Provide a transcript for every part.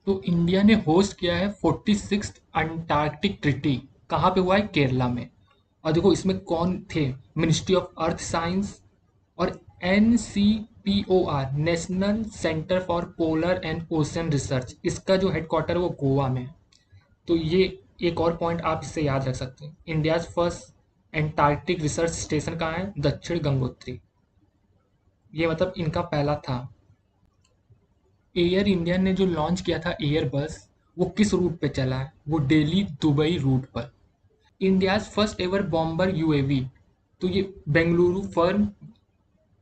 तो इंडिया ने होस्ट किया है 46th अंटार्कटिक ट्रिटी। कहाँ पे हुआ है? केरला में। और देखो इसमें कौन थे? मिनिस्ट्री ऑफ अर्थ साइंस और NCPOR, national centre for polar and ocean research, इसका जो हेडक्वार्टर है वो गोवा में है। तो ये एक और पॉइंट आप इससे याद रख सकते हैं। India's first Antarctic research station कहाँ है? दक्षिण गंगोत्री। ये मतलब इनका पहला था। एयर इंडिया ने जो लॉन्च किया था एयर बस, वो किस रूट पे चला है? वो दिल्ली दुबई रूट पर। India's first ever bomber UAV, तो ये बेंगलुरु फर्म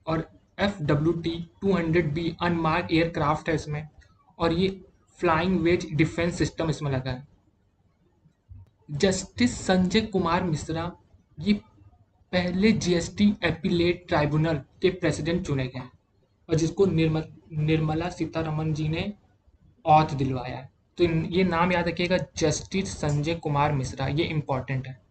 और FWT-200B अनमार्क एयरक्राफ्ट है इसमें। और ये फ्लाइंग वेज डिफेंस सिस्टम इसमें लगा है। जस्टिस संजय कुमार मिश्रा ये पहले GST एपीलेट ट्राइब्यूनल के प्रेसिडेंट चुने गए हैं और जिसको निर्मला सीतारमन जी ने औथ दिलवाया है। तो ये नाम याद रखिएगा, जस्टिस संजय कुमार मिश्रा, ये इंपॉर्टेंट है।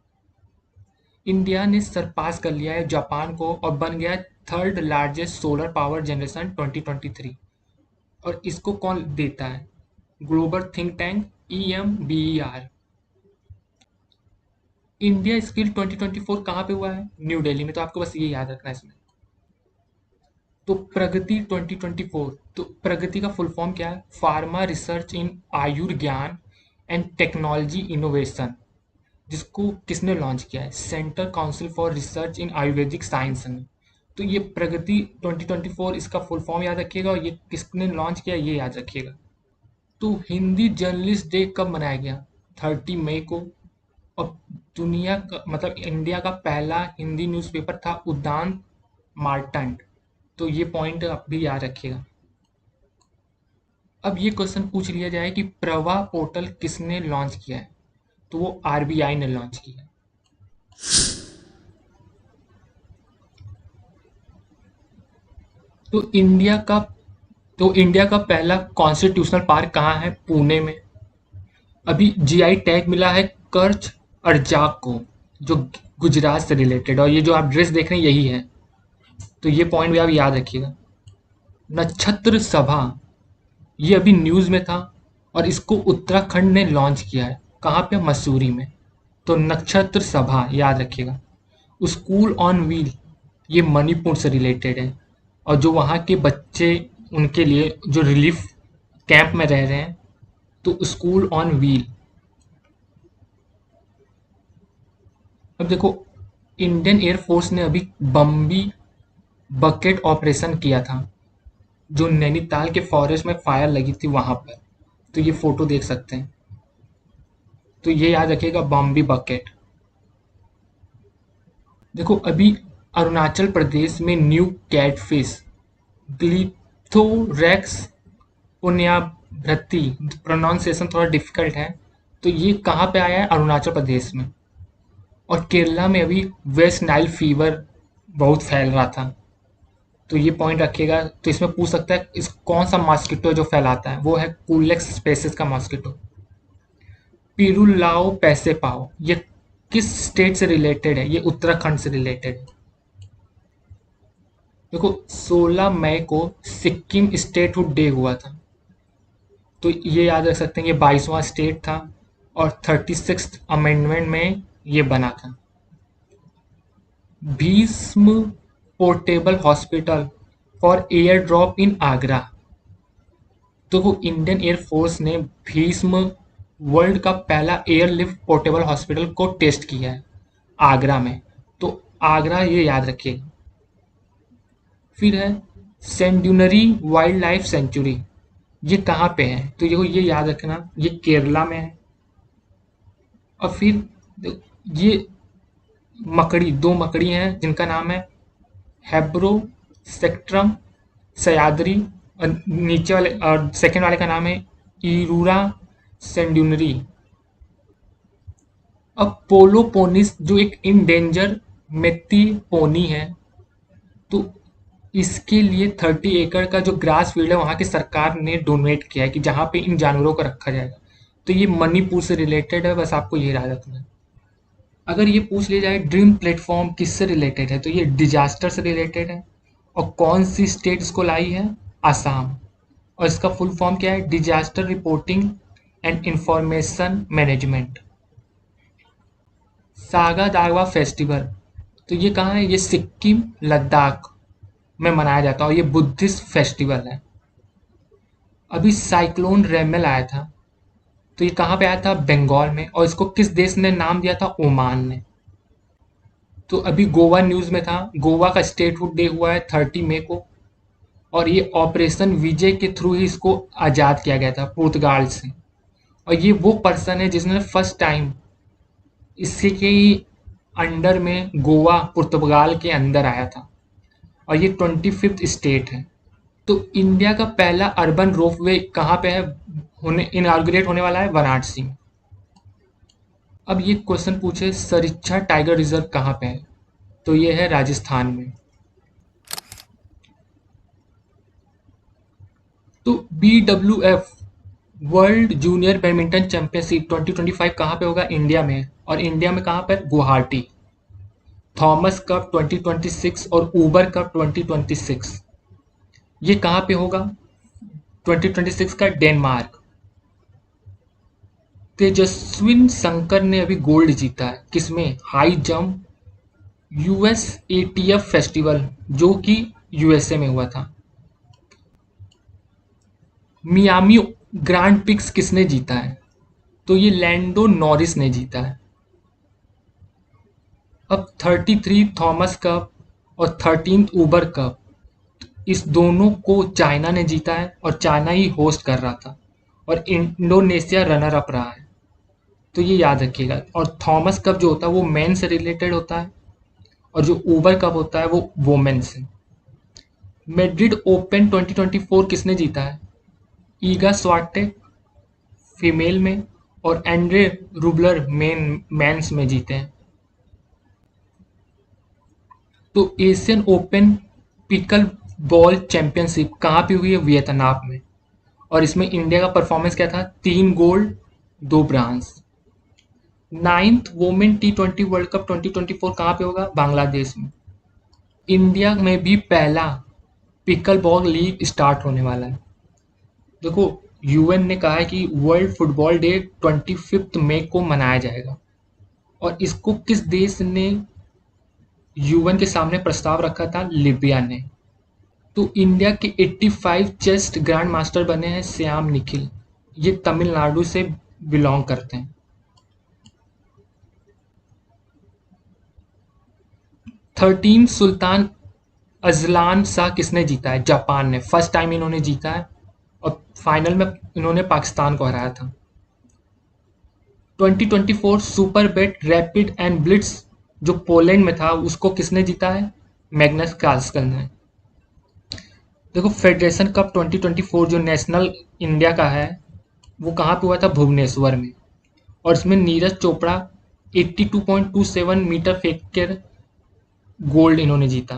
इंडिया ने सरपास कर लिया है जापान को और बन गया third largest solar power generation 2023। और इसको कौन देता है? Global think tank EMBER। India skill 2024 कहाँ पे हुआ है? न्यू दिल्ली में। तो आपको बस ये याद रखना है इसमें। तो प्रगति 2024, तो प्रगति का फुल फॉर्म क्या है? Pharma research in Ayurgyan and technology innovation, जिसको किसने लॉन्च किया है? Central council for research in Ayurvedic science ने। तो ये प्रगति 2024, इसका फुल फॉर्म याद रखिएगा और ये किसने लॉन्च किया ये याद रखिएगा। तो हिंदी जर्नलिस्ट डे कब मनाया गया? 30 मई को। और दुनिया का मतलब इंडिया का पहला हिंदी न्यूज़पेपर था उद्यान मार्टंड। तो ये पॉइंट आप भी याद रखिएगा। अब ये क्वेश्चन पूछ लिया जाए कि प्रवाह पोर्टल किसने लॉन्च किया है? तो वो RBI ने लॉन्च किया है। तो इंडिया का पहला कॉन्स्टिट्यूशनल पार्क कहाँ है? पुणे में। अभी GI टैग मिला है कच्छ अर्जाक को, जो गुजरात से रिलेटेड। और ये जो आप ड्रेस देख रहे हैं यही है। तो ये पॉइंट भी आप याद रखिएगा। नक्षत्र सभा, ये अभी न्यूज़ में था और इसको उत्तराखंड ने लॉन्च किया है। कहाँ पे? मसूरी में। तो नक्षत्र सभा याद रखिएगा। स्कूल ऑन व्हील, ये मणिपुर से रिलेटेड है और जो वहाँ के बच्चे, उनके लिए जो रिलीफ कैंप में रह रहे हैं, तो स्कूल ऑन व्हील। अब देखो, इंडियन एयरफोर्स ने अभी बम्बी बकेट ऑपरेशन किया था, जो नैनीताल के फॉरेस्ट में फायर लगी थी वहां पर। तो ये फोटो देख सकते हैं। तो ये याद रखिएगा, बॉम्बी बकेट। देखो अभी अरुणाचल प्रदेश में न्यू कैटफिश ग्लिथोरेक्स पुण्याभृति, प्रोनाउंसिएशन थोड़ा डिफिकल्ट है। तो ये कहाँ पे आया है? अरुणाचल प्रदेश में। और केरला में अभी वेस्ट नाइल फीवर बहुत फैल रहा था। तो ये पॉइंट रखिएगा। तो इसमें पूछ सकता है इस कौन सा मॉस्किटो जो फैलाता है? वो है कूलेक्स स्पेसिस का मॉस्किटो। पिरुलाओ पैसे पाओ, ये किस स्टेट से रिलेटेड है? ये उत्तराखंड से रिलेटेड है। देखो 16 मई को सिक्किम स्टेटहुड डे हुआ था। तो ये याद रख सकते हैं, ये 22वां स्टेट था और 36th अमेंडमेंट में ये बना था। Bhishma portable hospital for air drop in Agra, तो वो इंडियन एयर फोर्स ने भीष्म वर्ल्ड का पहला एयरलिफ्ट पोर्टेबल हॉस्पिटल को टेस्ट किया है आगरा में। तो आगरा ये याद रखिएगा। फिर है सेंड्यूनरी वाइल्ड लाइफ सेंचुरी, ये कहाँ पे है? तो ये याद रखना, ये केरला में है। और फिर ये मकड़ी, दो मकड़ी हैं जिनका नाम है हैब्रो सेक्ट्रम सयाद्री, और नीचे वाले और सेकंड वाले का नाम है इरूरा सेंड्यूनरी। अब पोलो पोनिस जो एक इंडेंजर मेती पोनी है, तो इसके लिए 30 एकड़ का जो ग्रास फील्ड है वहाँ की सरकार ने डोनेट किया है कि जहाँ पे इन जानवरों को रखा जाएगा। तो ये मणिपुर से रिलेटेड है, बस आपको ये याद रखना है। अगर ये पूछ लिया जाए ड्रीम प्लेटफॉर्म किससे रिलेटेड है, तो ये डिजास्टर से रिलेटेड है। और कौन सी स्टेट इसको लाई है? आसाम। और इसका फुल फॉर्म क्या है? Disaster reporting and information management. Saga Dawa festival, तो ये कहाँ है? ये सिक्किम लद्दाख में मनाया जाता है और ये बुद्धिस्ट फेस्टिवल है। अभी साइक्लोन रेमल आया था, तो ये कहाँ पे आया था? बंगाल में। और इसको किस देश ने नाम दिया था? ओमान ने। तो अभी गोवा न्यूज़ में था, गोवा का स्टेटहुड डे हुआ है 30 मई को, और ये ऑपरेशन विजय के थ्रू ही इसको आज़ाद किया गया था पुर्तगाल से। और ये वो पर्सन है जिसने फर्स्ट टाइम इसके के अंडर में गोवा पुर्तगाल के अंदर आया था, और ये 25th स्टेट है। तो इंडिया का पहला अर्बन रोपवे कहाँ पे है? होने इनाग्रेट होने वाला है वाराणसी में। अब ये क्वेश्चन पूछे सरिच्छा टाइगर रिजर्व कहाँ पे है? तो ये है राजस्थान में। तो BWF world junior badminton championship 2025 कहाँ पे होगा? इंडिया में। और इंडिया में कहाँ पर? गुवाहाटी। थॉमस कप 2026 और ऊबर कप 2026 ये कहाँ पे होगा? 2026 का डेनमार्क। तेजस्विन शंकर ने अभी गोल्ड जीता है किसमें? High jump US ETF festival, जो कि यूएसए में हुआ था। मियामी ग्रैंड पिक्स किसने जीता है? तो ये लैंडो नॉरिस ने जीता है। अब 33 थॉमस कप और 13th ऊबर कप, इस दोनों को चाइना ने जीता है और चाइना ही होस्ट कर रहा था, और इंडोनेशिया रनर अप रहा है। तो ये याद रखिएगा। और थॉमस कप जो होता है वो मेन से रिलेटेड होता है, और जो ऊबर कप होता है वो वोमेन से। मैड्रिड ओपन 2024 किसने जीता है? ईगा स्वाटेक फीमेल में और एंड्रे रूबलर मेंस में जीते हैं। तो Asian open pickle ball championship कहाँ पे हुई है? वियतनाम में। और इसमें इंडिया का परफॉर्मेंस क्या था? 3 gold 2 bronze. 9th women T20 world cup 2024 कहाँ पे होगा? बांग्लादेश में। इंडिया में भी पहला पिकल बॉल लीग स्टार्ट होने वाला है। देखो, यूएन ने कहा है कि वर्ल्ड फुटबॉल डे 25 मई को मनाया जाएगा, और इसको किस देश ने यूएन के सामने प्रस्ताव रखा था? लीबिया ने। तो इंडिया के 85 चेस्ट ग्रैंड मास्टर बने हैं श्याम निखिल, ये तमिलनाडु से बिलोंग करते हैं। 13 सुल्तान अजलान शाह किसने जीता है? जापान ने। फर्स्ट टाइम इन्होंने जीता है, और फाइनल में इन्होंने पाकिस्तान को हराया था। 2024 super bet rapid and blitz जो पोलैंड में था, उसको किसने जीता है? मैग्नस कार्लसन ने। देखो, फेडरेशन कप 2024 जो नेशनल इंडिया का है, वो कहाँ पे हुआ था? भुवनेश्वर में। और इसमें नीरज चोपड़ा 82.27 मीटर फेंक कर गोल्ड इन्होंने जीता।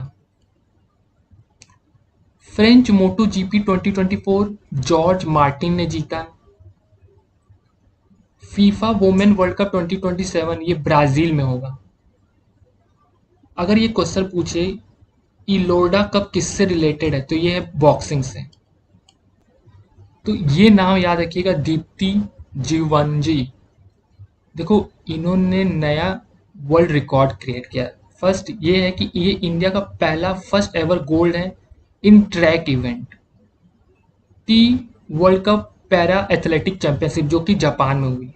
फ्रेंच मोटो जीपी 2024 जॉर्ज मार्टिन ने जीता। फीफा वोमेन वर्ल्ड कप 2027 ये ब्राजील में होगा। अगर ये क्वेश्चन पूछे इलोडा कप किससे रिलेटेड है, तो ये है बॉक्सिंग से। तो ये नाम याद रखिएगा, दीप्ति जीवनजी। देखो, इन्होंने नया वर्ल्ड रिकॉर्ड क्रिएट किया। फर्स्ट ये है कि ये इंडिया का पहला फर्स्ट एवर गोल्ड है इन ट्रैक इवेंट टी world cup para athletic championship, जो कि जापान में हुई।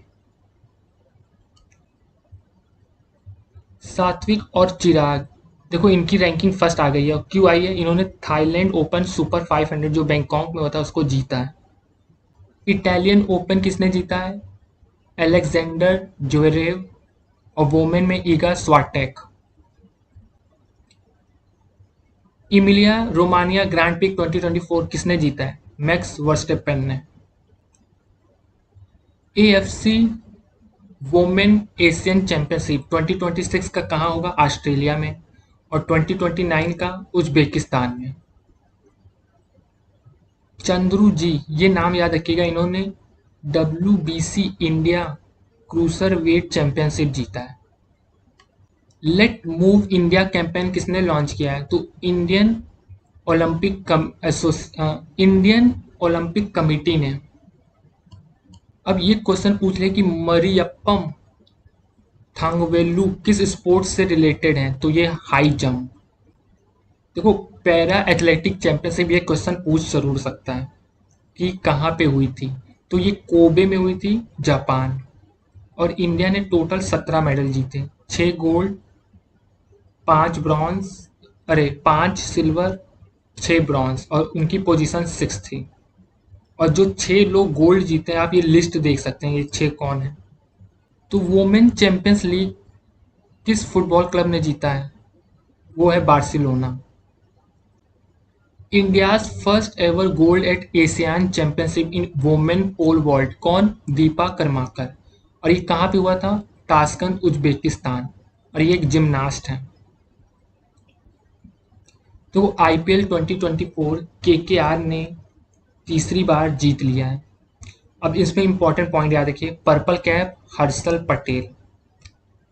सात्विक और चिराग, देखो इनकी रैंकिंग फर्स्ट आ गई है। क्यों आई है? इन्होंने थाईलैंड ओपन सुपर 500 जो बैंकॉक में होता है उसको जीता है। इटालियन ओपन किसने जीता है? Alexander Zverev. और वोमेन में ईगा स्वाटेक। इमिलिया रोमानिया ग्रैंड पिक 2024 किसने जीता है? मैक्स वर्स्टेपेन ने। एएफसी वोमेन एशियन चैंपियनशिप 2026 का कहाँ होगा? ऑस्ट्रेलिया में। और 2029 का उज्बेकिस्तान में। चंद्रू जी, ये नाम याद रखिएगा, इन्होंने WBC India cruiser weight championship जीता है। लेट मूव इंडिया कैंपेन किसने लॉन्च किया है? तो इंडियन ओलंपिक कमेटी ने अब ये क्वेश्चन पूछ ले कि मरियप्पम थांगवेलु किस स्पोर्ट्स से रिलेटेड हैं, तो ये हाई जंप। देखो, पैरा एथलेटिक चैंपियनशिप ये क्वेश्चन पूछ जरूर सकता है कि कहाँ पे हुई थी, तो ये कोबे में हुई थी, जापान। और इंडिया ने टोटल 17 मेडल जीते, 6 गोल्ड, 5 ब्रॉन्ज, अरे 5 सिल्वर, 6 ब्रॉन्ज, और उनकी पोजीशन 6 थी। और जो 6 लोग गोल्ड जीते हैं, आप ये लिस्ट देख सकते हैं, ये 6 कौन है। तो वुमेन चैंपियंस लीग किस फुटबॉल क्लब ने जीता है, वो है Barcelona. India's first ever gold at Asian championship in women pole vault, कौन, दीपा करमाकर। और ये कहाँ पे हुआ था, ताशकंद, उज्बेकिस्तान। और ये एक जिमनास्ट है। तो आईपीएल 2024 केकेआर ने तीसरी बार जीत लिया है। अब इसमें इंपॉर्टेंट पॉइंट याद रखिए, purple cap Harshal Patel,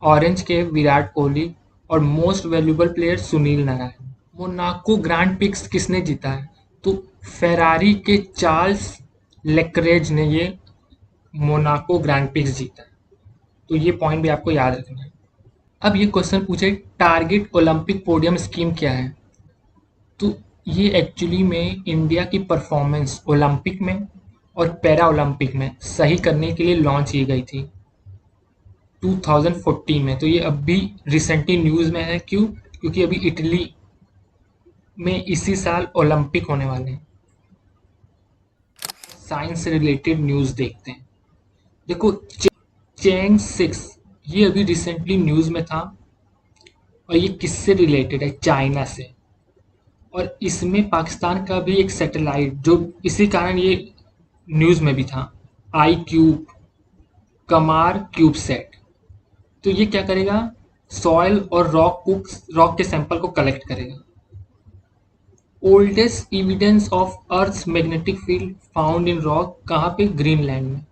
orange cap Virat Kohli, और most valuable player Sunil Narine. Monaco grand prix किसने जीता है, तो फेरारी के चार्ल्स लेक्रेज ने ये मोनाको ग्रैंड पिक्स जीता है। तो ये पॉइंट भी आपको याद रखना है। अब ये क्वेश्चन पूछे, टारगेट ओलंपिक पोडियम स्कीम क्या है, तो ये एक्चुअली में इंडिया की परफॉर्मेंस ओलंपिक में और पैरा ओलंपिक में सही करने के लिए लॉन्च की गई थी 2014 में। तो ये अभी रिसेंटली न्यूज़ में है, क्यों, क्योंकि अभी इटली में इसी साल ओलंपिक होने वाले हैं। साइंस से रिलेटेड न्यूज़ देखते हैं। देखो, चैंग 6 ये अभी रिसेंटली न्यूज़ में था, और ये किससे रिलेटेड है, चाइना से। और इसमें पाकिस्तान का भी एक सैटेलाइट, जो इसी कारण ये न्यूज़ में भी था, आई क्यूब, कमार क्यूब सेट। तो ये क्या करेगा, सॉइल और रॉक के सैंपल को कलेक्ट करेगा। Oldest evidence of Earth's magnetic field found in rock, कहाँ पे, ग्रीनलैंड में।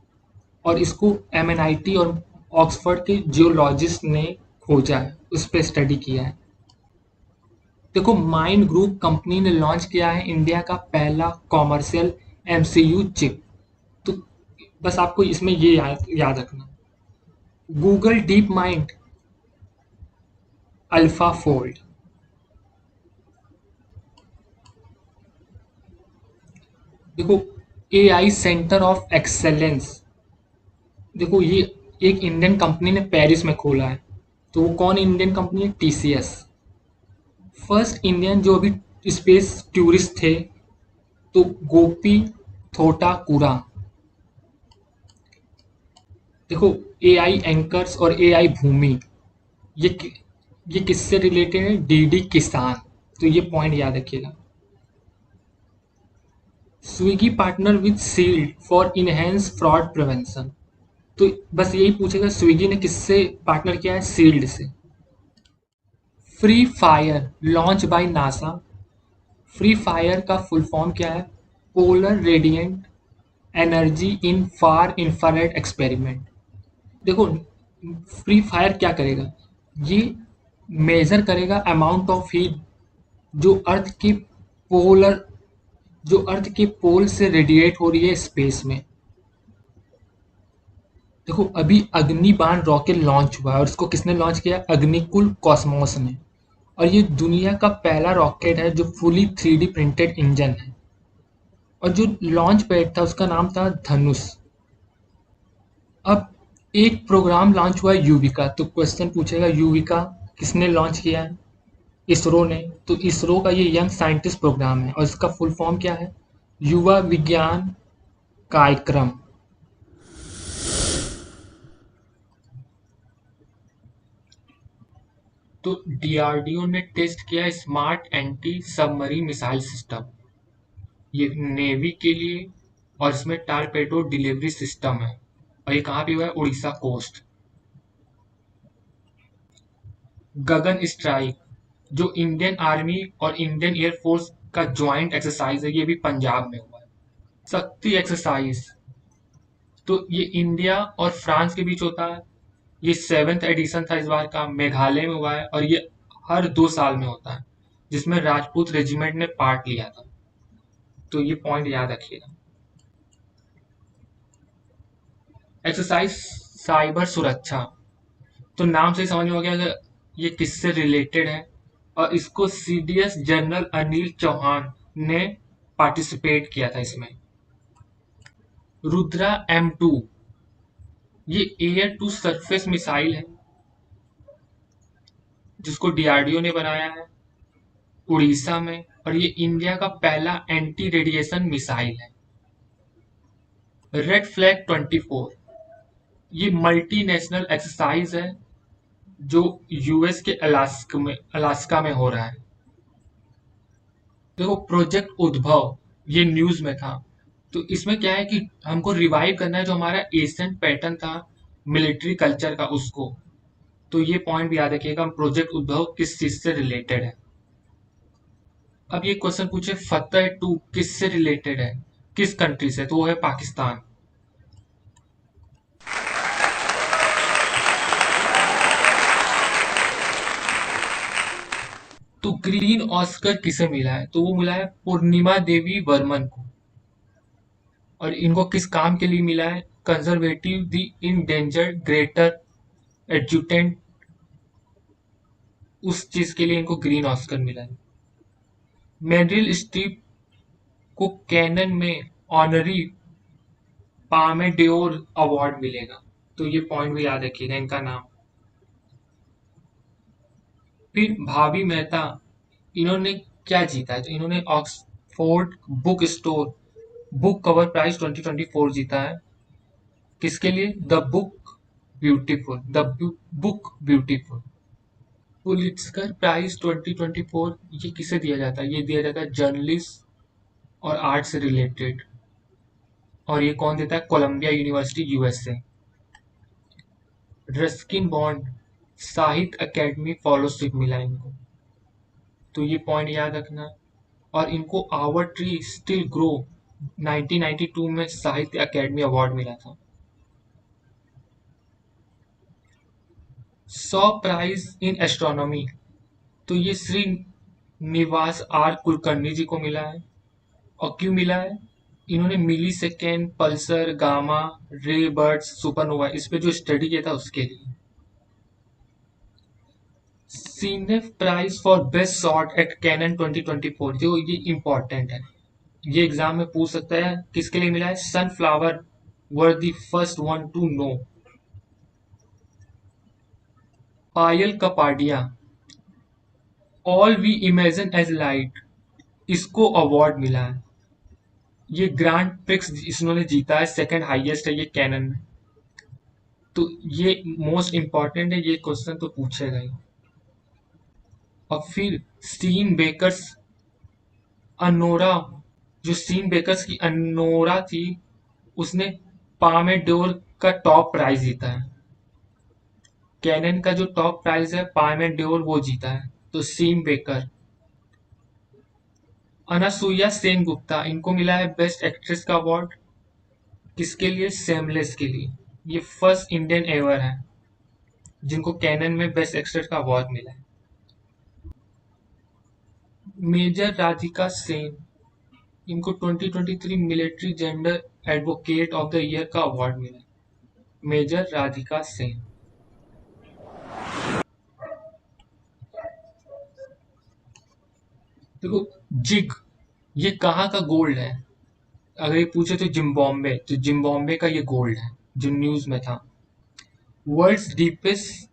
और इसको एमएनआईटी और ऑक्सफोर्ड के जियोलॉजिस्ट ने खोजा है, उस पर स्टडी किया है। देखो, माइंड ग्रुप कंपनी ने लॉन्च किया है इंडिया का पहला कॉमर्शियल एमसीयू चिप। तो बस आपको इसमें ये याद रखना, Google deep mind alpha fold. देखो, एआई सेंटर ऑफ एक्सेलेंस, देखो ये एक इंडियन कंपनी ने पेरिस में खोला है। तो वो कौन इंडियन कंपनी है, टीसीएस। फर्स्ट इंडियन जो अभी स्पेस टूरिस्ट थे, तो गोपी थोटा कुरा। देखो, एआई एंकर्स और एआई भूमि, ये ये किससे रिलेटेड है, डीडी किसान। तो ये पॉइंट याद रखिएगा। Swiggy partner with sealed for enhance fraud prevention. तो बस यही पूछेगा, स्विगी ने किससे पार्टनर किया है, सील्ड से। Free fire launch by NASA, free fire का फुल फॉर्म क्या है, polar radiant energy in far infrared experiment. देखो, फ्री फायर क्या करेगा, ये मेजर करेगा अमाउंट ऑफ हीट जो अर्थ की पोलर जो अर्थ के पोल से रेडिएट हो रही है स्पेस में। देखो, अभी अग्नि बाण रॉकेट लॉन्च हुआ है, और इसको किसने लॉन्च किया, अग्निकुल कॉस्मोस ने। और ये दुनिया का पहला रॉकेट है जो फुली 3D प्रिंटेड इंजन है। और जो लॉन्च पैड था उसका नाम था धनुष। अब एक प्रोग्राम लॉन्च हुआ है यूविका, तो क्वेश्चन पूछेगा यूविका किसने लॉन्च किया है, इसरो ने। तो इसरो का ये यंग साइंटिस्ट प्रोग्राम है, और इसका फुल फॉर्म क्या है, युवा विज्ञान कार्यक्रम। तो डीआरडीओ ने टेस्ट किया smart anti submarine missile system, ये नेवी के लिए, और इसमें टारपेडो डिलीवरी सिस्टम है। और ये कहाँ पे हुआ है, उड़ीसा कोस्ट। गगन स्ट्राइक जो इंडियन आर्मी और इंडियन एयरफोर्स का ज्वाइंट एक्सरसाइज है, ये भी पंजाब में हुआ है। शक्ति एक्सरसाइज, तो ये इंडिया और फ्रांस के बीच होता है। ये 7th एडिशन था इस बार का, मेघालय में हुआ है, और ये हर 2 साल में होता है, जिसमें राजपूत रेजिमेंट ने पार्ट लिया था। तो ये पॉइंट याद रखिएगा। एक्सरसाइज साइबर सुरक्षा। तो नाम से ही समझ में हो गया कि ये किससे रिलेटेड है। और इसको सीडीएस जनरल अनिल चौहान ने पार्टिसिपेट किया था इसमें। रुद्रा M2 ये एयर टू सरफेस मिसाइल है जिसको डीआरडीओ ने बनाया है उड़ीसा में, और ये इंडिया का पहला एंटी रेडिएशन मिसाइल है। रेड फ्लैग 24 ये मल्टीनेशनल एक्सरसाइज है जो यूएस के अलास्का में हो रहा है। देखो प्रोजेक्ट उद्भव ये न्यूज में था। तो इसमें क्या है कि हमको रिवाइव करना है जो हमारा एशियन पैटर्न था मिलिट्री कल्चर का उसको। तो ये पॉइंट भी याद रखिएगा हम प्रोजेक्ट उद्भव किस चीज से रिलेटेड है। अब ये क्वेश्चन पूछे फतेह 2 किससे रिलेटेड है, किस कंट्री से, तो वो है पाकिस्तान। तो ग्रीन ऑस्कर किसे मिला है, तो वो मिला है पूर्णिमा देवी वर्मन को। और इनको किस काम के लिए मिला है, conservative the endangered greater adjutant, उस चीज के लिए इनको ग्रीन ऑस्कर मिला है। मेरिल स्ट्रीप को कैनन में ऑनरी पामे डियोर अवार्ड मिलेगा। तो ये पॉइंट भी याद रखिएगा इनका नाम। फिर भाभी मेहता इन्होंने क्या जीता है, तो इन्होंने Oxford book store book cover prize 2024 जीता है। किसके लिए, the book beautiful, the book beautiful. Pulitzer prize 2024 ये किसे दिया जाता है, ये दिया जाता है जर्नलिस्ट और आर्ट से रिलेटेड। और ये कौन देता है, Columbia university USA. Ruskin Bond Sahitya Akademi fellowship मिला इनको। तो ये पॉइंट याद रखना। और इनको आवर ट्री स्टिल ग्रो 1992 में साहित्य अकेडमी अवार्ड मिला था। 100 प्राइज इन एस्ट्रोनॉमी तो ये श्री निवास आर कुलकर्णी जी को मिला है। और क्यों मिला है, इन्होंने millisecond pulsar gamma ray bursts supernova इस पे जो स्टडी किया था उसके लिए। Cinef prize for best short at Cannes 2024 जो ये इंपॉर्टेंट है, ये एग्जाम में पूछ सकता है किसके लिए मिला है, sunflower were the first one to know. Payal Kapadia all we imagine as light इसको अवार्ड मिला है। ये ग्रांड प्रिक्स इन्होंने जीता है, सेकंड हाईएस्ट है ये कैनन में। तो ये मोस्ट इंपॉर्टेंट है, ये क्वेश्चन तो पूछेगा ही। और फिर स्टीन बेकर्स अनोरा, जो स्टीन बेकर्स की अनोरा थी उसने पामेडोर का टॉप प्राइज जीता है। कैनन का जो टॉप प्राइज है पामेडोर वो जीता है, तो स्टीन बेकर। अनासुईया सेन गुप्ता इनको मिला है बेस्ट एक्ट्रेस का अवार्ड। किसके लिए, सेमलेस के लिए। ये फर्स्ट इंडियन एवर है जिनको कैनन में बेस्ट एक्ट्रेस का अवार्ड मिला है। मेजर राधिका सेन इनको 2023 military gender advocate of the year का अवार्ड मिला है, मेजर राधिका सेन। देखो जिग ये कहाँ का गोल्ड है, अगर ये पूछे तो जिम्बाब्वे, तो जिम्बाब्वे का ये गोल्ड है जो न्यूज में था। World's deepest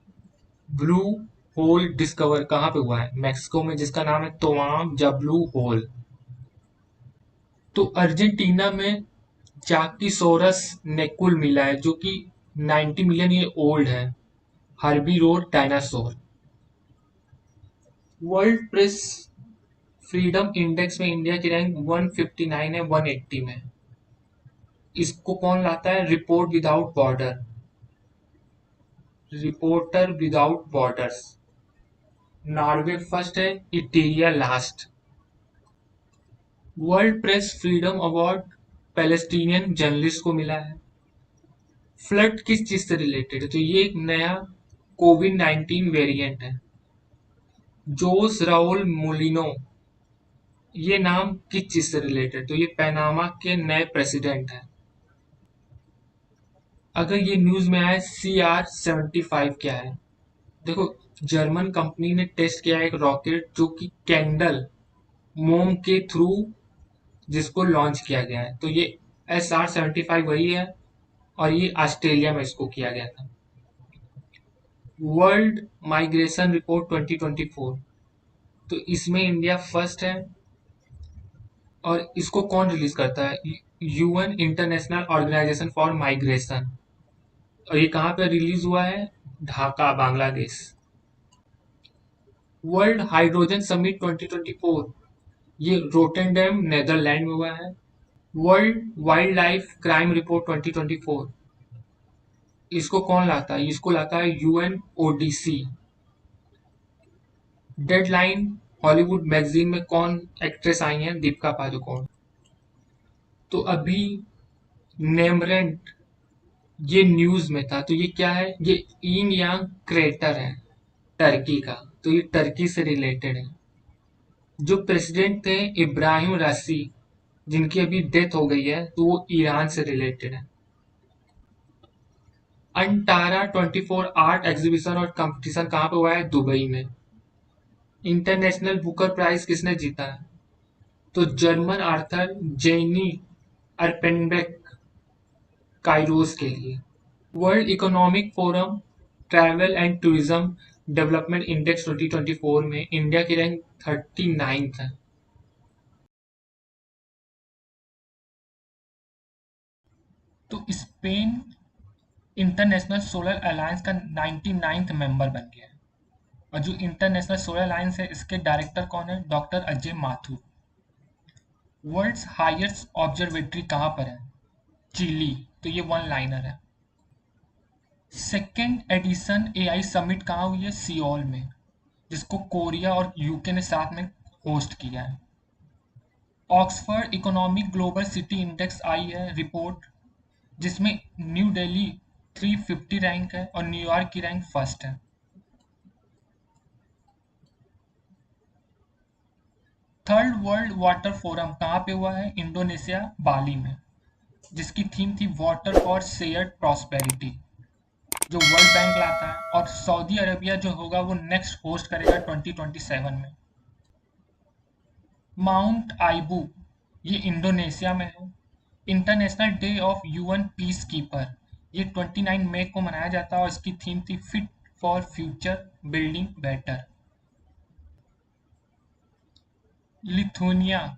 blue hole discover कहाँ पे हुआ है, मैक्सिको में, जिसका नाम है तोआम जा ब्लू होल। तो अर्जेंटीना में चाकीसोरस नेकुल मिला है जो कि 90 मिलियन ईयर ओल्ड है, herbivore dinosaur. World press freedom index में इंडिया की रैंक 159 है 180 में। इसको कौन लाता है, report without border, reporter without borders. Norway first है, Eritrea last. World press freedom award Palestinian journalist को मिला है। फ्लड किस चीज से रिलेटेड है, तो ये एक नया कोविड-19 वेरिएंट है। जोस राउल मोलिनो ये नाम किस चीज से रिलेटेड, तो ये पनामा के नए प्रेसिडेंट हैं। अगर ये न्यूज में आया CR-75 क्या है? देखो, जर्मन कंपनी ने टेस्ट किया है एक रॉकेट जो कि कैंडल मोम के थ्रू जिसको लॉन्च किया गया है। तो ये SR-75 वही है, और ये ऑस्ट्रेलिया में इसको किया गया था। वर्ल्ड माइग्रेशन रिपोर्ट 2024, तो इसमें इंडिया फर्स्ट है। और इसको कौन रिलीज करता है? UN, International Organization for Migration. और ये कहाँ पे रिलीज हुआ है? Dhaka, Bangladesh. World hydrogen summit 2024, ये रोटेंडम, नेदरलैंड में हुआ है। World wildlife crime report 2024, इसको कौन लाता है? इसको लाता है UNODC। डेडलाइन हॉलीवुड मैगजीन में कौन एक्ट्रेस आई हैं? दीपिका पादुकोण। तो अभी नेमरेंट ये न्यूज में था, तो ये क्या है? ये यिंग यांग क्रेटर है टर्की का, तो ये टर्की से रिलेटेड है। जो प्रेसिडेंट थे इब्राहिम रसी, जिनकी अभी डेथ हो गई है, तो वो ईरान से रिलेटेड है। अंटारा 24 आर्ट एग्जीबिशन और कंपटीशन कहाँ पे हुआ है? दुबई में। इंटरनेशनल बुकर प्राइज किसने जीता है? तो जर्मन आर्थर जेनी अर्पेनबेक, काइरोस के लिए। World economic forum travel and tourism development index 2024 में इंडिया की रैंक 39th है। तो स्पेन इंटरनेशनल सोलर अलायंस का 99th मेंबर बन गया है। और जो इंटरनेशनल सोलर अलायंस है, इसके डायरेक्टर कौन है? Doctor Ajay Mathur. World's highest observatory कहाँ पर है? चिली। तो ये वन लाइनर है। सेकेंड एडिशन एआई समिट कहाँ हुई है? सियोल में, जिसको कोरिया और यूके ने साथ में होस्ट किया है। Oxford economic global city index आई है रिपोर्ट, जिसमें न्यू दिल्ली 350 रैंक है और न्यूयॉर्क की रैंक फर्स्ट है। थर्ड वर्ल्ड वाटर फोरम कहाँ पे हुआ है? इंडोनेशिया, बाली में, जिसकी थीम थी वाटर फॉर शेयर्ड प्रॉस्पेरिटी, जो वर्ल्ड बैंक लाता है। और सऊदी अरेबिया जो होगा वो नेक्स्ट होस्ट करेगा 2027 में। माउंट आइबू, ये इंडोनेशिया में है। International day of UN peace keeper, ये 29 मई को मनाया जाता है और इसकी थीम थी fit for future building better. Lithuania,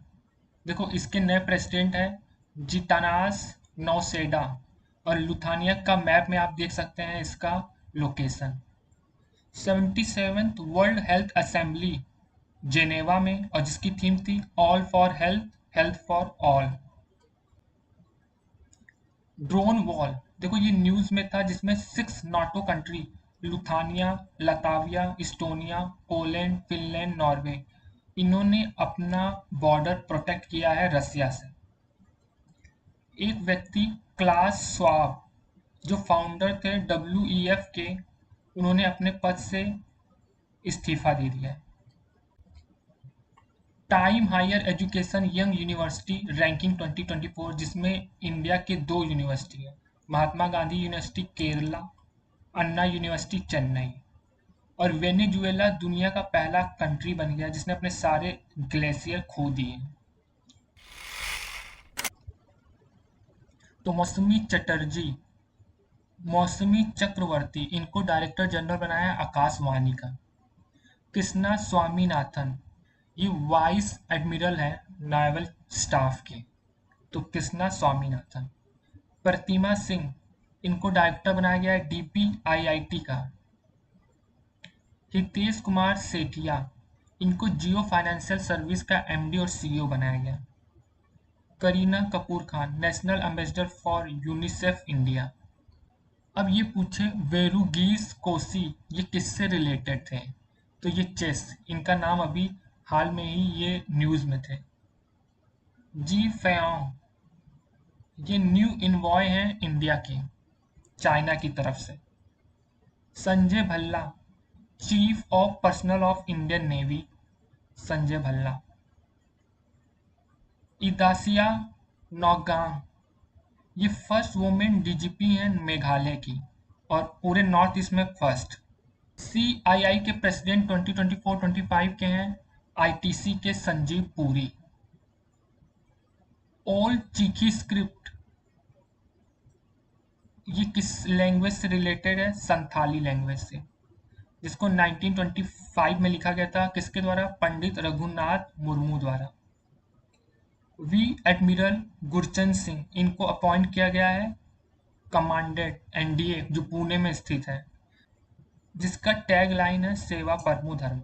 देखो इसके नए प्रेसिडेंट हैं जितानास नौसेडा। और लुथानिया का मैप में आप देख सकते हैं इसका location. 77th world health assembly Geneva में, और जिसकी थीम थी all for health, health for all. Drone wall, देखो ये न्यूज में था, जिसमें 6 NATO country Lithuania, Latvia, Estonia, Poland, Finland, Norway, इन्होंने अपना बॉर्डर प्रोटेक्ट किया है रसिया से। एक व्यक्ति क्लास स्वाब, जो फाउंडर थे WEF के, उन्होंने अपने पद से इस्तीफा दे दिया है। Time higher education young university ranking 2024, जिसमें इंडिया के 2 यूनिवर्सिटी है, महात्मा गांधी यूनिवर्सिटी केरला, अन्ना यूनिवर्सिटी चेन्नई। और वेनेजुएला दुनिया का पहला कंट्री बन गया जिसने अपने सारे ग्लेशियर खो दिए। तो मौसमी चक्रवर्ती, इनको डायरेक्टर जनरल बनाया है आकाशवाणी का। कृष्णा स्वामीनाथन, ये वाइस एडमिरल है नावल स्टाफ के, तो कृष्णा स्वामीनाथन। प्रतिमा सिंह, इनको डायरेक्टर बनाया गया है DPIIT का। हितेश कुमार सेठिया, इनको जियो फाइनेंशियल सर्विस का MD और CEO बनाया गया। Kareena Kapoor Khan, national ambassador for UNICEF India. अब ये पूछे वेरुगीस कोसी, ये किससे रिलेटेड थे? तो ये चेस, इनका नाम अभी हाल में ही ये न्यूज में थे। जी फेओंग, ये न्यू इनवॉय हैं इंडिया के, चाइना की तरफ से। Sanjay Bhalla, chief of personnel of Indian navy, Sanjay Bhalla. Idashisha Nongrang, ये फर्स्ट वुमेन डीजीपी हैं मेघालय की और पूरे नॉर्थ ईस्ट में फर्स्ट। सीआईआई के प्रेसिडेंट 2024-25 के हैं आईटीसी के संजीव पुरी। ओल्ड चीकी स्क्रिप्ट ये किस लैंग्वेज से रिलेटेड है? संथाली लैंग्वेज से, जिसको 1925 में लिखा गया था। किसके द्वारा? पंडित रघुनाथ मुर्मू द्वारा। वी एडमिरल गुरचंद सिंह इनको अपॉइंट किया गया है कमांडेंट एनडीए जो पुणे में स्थित है, जिसका टैग लाइन है सेवा परमो धर्म।